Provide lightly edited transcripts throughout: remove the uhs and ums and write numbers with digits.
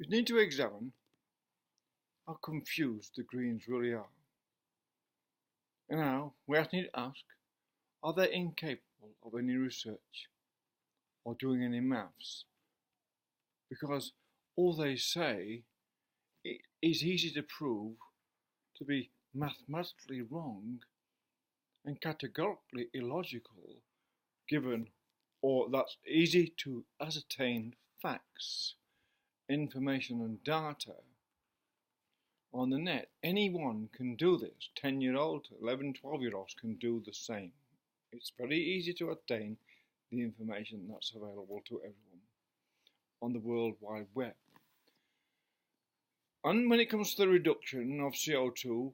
We need to examine how confused the Greens really are. And now we need to ask, are they incapable of any research or doing any maths? Because all they say is easy to prove to be mathematically wrong and categorically illogical, given, or that's easy to ascertain facts, information and data on the net. Anyone can do this. 10-year-olds, 11, 12-year-olds can do the same. It's very easy to obtain the information that's available to everyone on the World Wide Web. And when it comes to the reduction of CO2,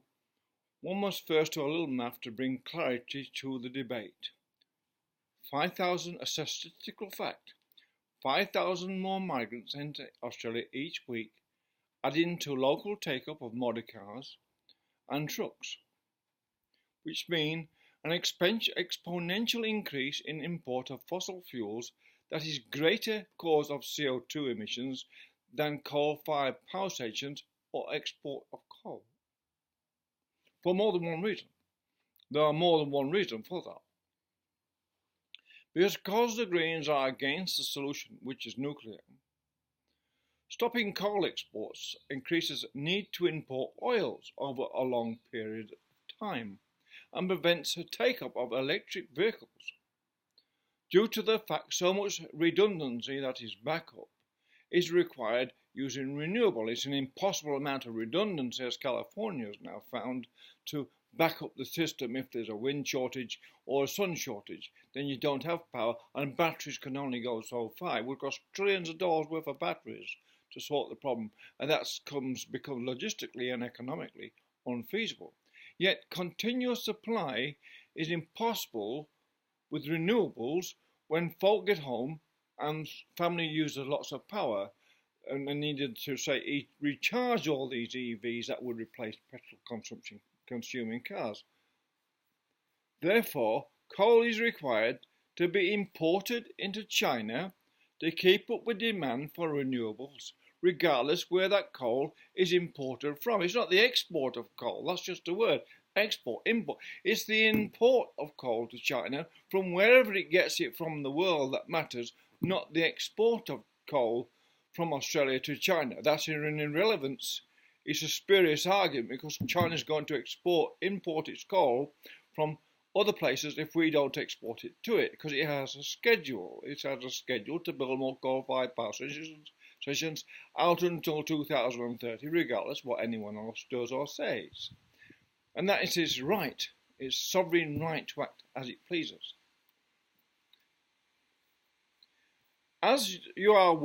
one must first do a little math to bring clarity to the debate. 5,000, a statistical fact, 5,000 more migrants enter Australia each week, adding to local take-up of motor cars and trucks, which mean an exponential increase in import of fossil fuels that is greater cause of CO2 emissions than coal-fired power stations or export of coal. For more than one reason. There are more than one reason for that. Because the Greens are against the solution, which is nuclear, stopping coal exports increases need to import oils over a long period of time and prevents the take-up of electric vehicles. Due to the fact so much redundancy, that is backup, is required using renewable. It's an impossible amount of redundancy, as California has now found, to back up the system if there's a wind shortage or a sun shortage. Then you don't have power, and batteries can only go so far. It would cost trillions of dollars worth of batteries to sort the problem, and that becomes logistically and economically unfeasible. Yet continuous supply is impossible with renewables when folk get home and family uses lots of power and they needed to, say, recharge all these EVs that would replace petrol consuming cars. Therefore, coal is required to be imported into China to keep up with demand for renewables, regardless where that coal is imported from. It's not the export of coal, that's just a word. Export, import. It's the import of coal to China from wherever it gets it from the world that matters, not the export of coal from Australia to China. That's an irrelevance. It's a spurious argument because China's going to import its coal from other places if we don't export it to it, because it has a schedule. It has a schedule to build more coal-fired power stations out until 2030, regardless what anyone else does or says. And that is its right, its sovereign right to act as it pleases. As you are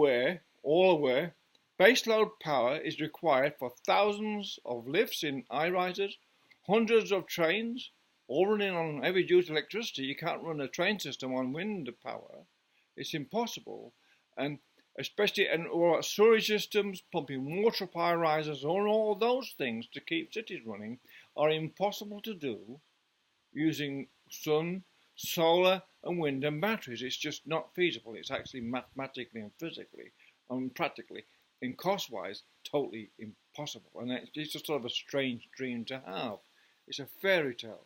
all aware, baseload power is required for thousands of lifts in high-rises, hundreds of trains, all running on heavy-duty electricity. You can't run a train system on wind power. It's impossible. And especially sewage systems, pumping water up high-rises, all those things to keep cities running are impossible to do using sun, solar and wind and batteries. It's just not feasible. It's actually mathematically and physically and practically and cost-wise totally impossible. And it's just sort of a strange dream to have. It's a fairy tale.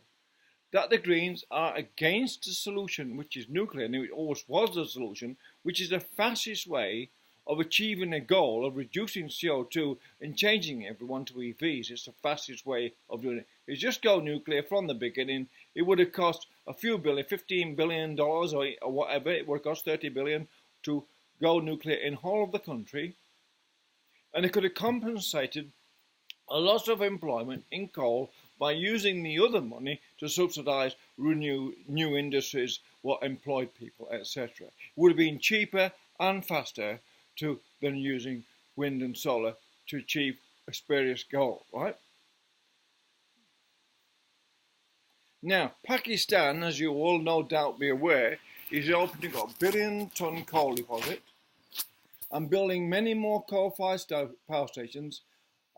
That the Greens are against the solution, which is nuclear, and it always was the solution, which is the fastest way of achieving a goal of reducing CO2 and changing everyone to EVs. It's the fastest way of doing it. If you just go nuclear from the beginning, it would have cost a few billion, $15 billion or whatever. It would have cost $30 billion to go nuclear in whole of the country. And it could have compensated a loss of employment in coal by using the other money to subsidise new industries, what employed people, etc. It would have been cheaper and faster than using wind and solar to achieve a spurious goal, right? Now, Pakistan, as you all no doubt be aware, is opening up a billion-ton coal deposit and building many more coal-fired power stations,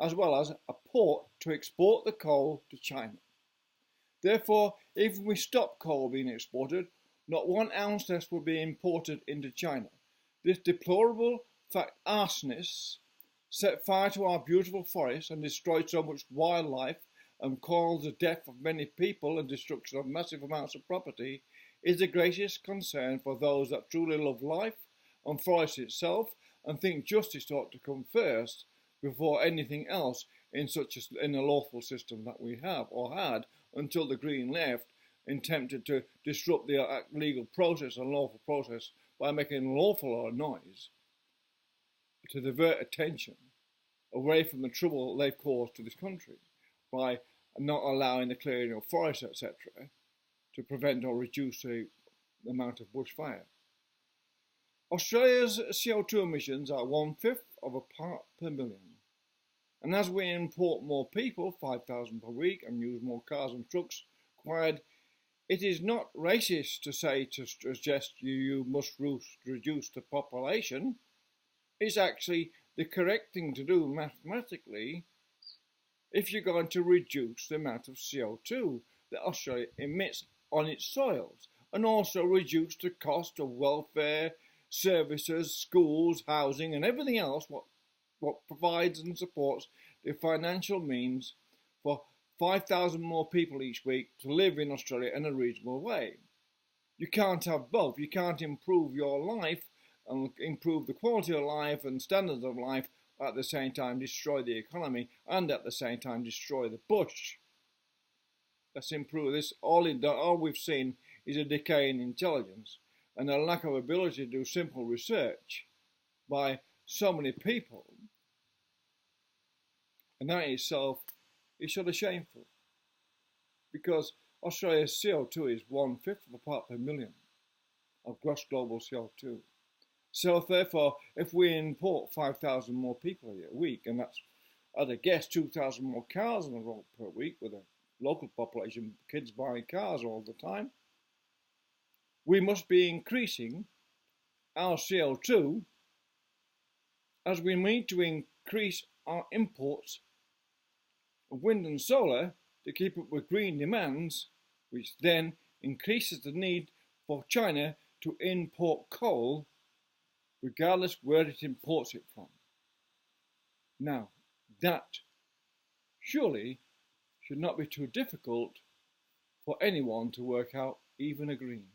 as well as a port to export the coal to China. Therefore, if we stop coal being exported, not 1 ounce less will be imported into China. This deplorable fact, arsonists set fire to our beautiful forests and destroyed so much wildlife and caused the death of many people and destruction of massive amounts of property is the greatest concern for those that truly love life and forest itself and think justice ought to come first before anything else in a lawful system that we have or had until the Green left attempted to disrupt the legal process and lawful process by making lawful noise to divert attention away from the trouble they've caused to this country by not allowing the clearing of forests, etc., to prevent or reduce the amount of bushfire. Australia's CO2 emissions are 1/5 of a part per million. And as we import more people, 5,000 per week, and use more cars and trucks required, it is not racist to suggest you must reduce the population. It's actually the correct thing to do mathematically if you're going to reduce the amount of CO2 that Australia emits on its soils and also reduce the cost of welfare, services, schools, housing and everything else what provides and supports the financial means for 5,000 more people each week to live in Australia in a reasonable way. You can't have both. You can't improve your life and improve the quality of life and standards of life at the same time destroy the economy and at the same time destroy the bush. Let's improve this. All we've seen is a decay in intelligence and a lack of ability to do simple research by so many people. And that itself is sort of shameful because Australia's CO2 is 1/5 of a part per million of gross global CO2. So therefore, if we import 5,000 more people a week, and that's, at a guess, 2,000 more cars on the road per week with a local population, kids buying cars all the time, we must be increasing our CO2 as we need to increase our imports of wind and solar to keep up with green demands, which then increases the need for China to import coal regardless where it imports it from. Now, that surely should not be too difficult for anyone to work out, even a green.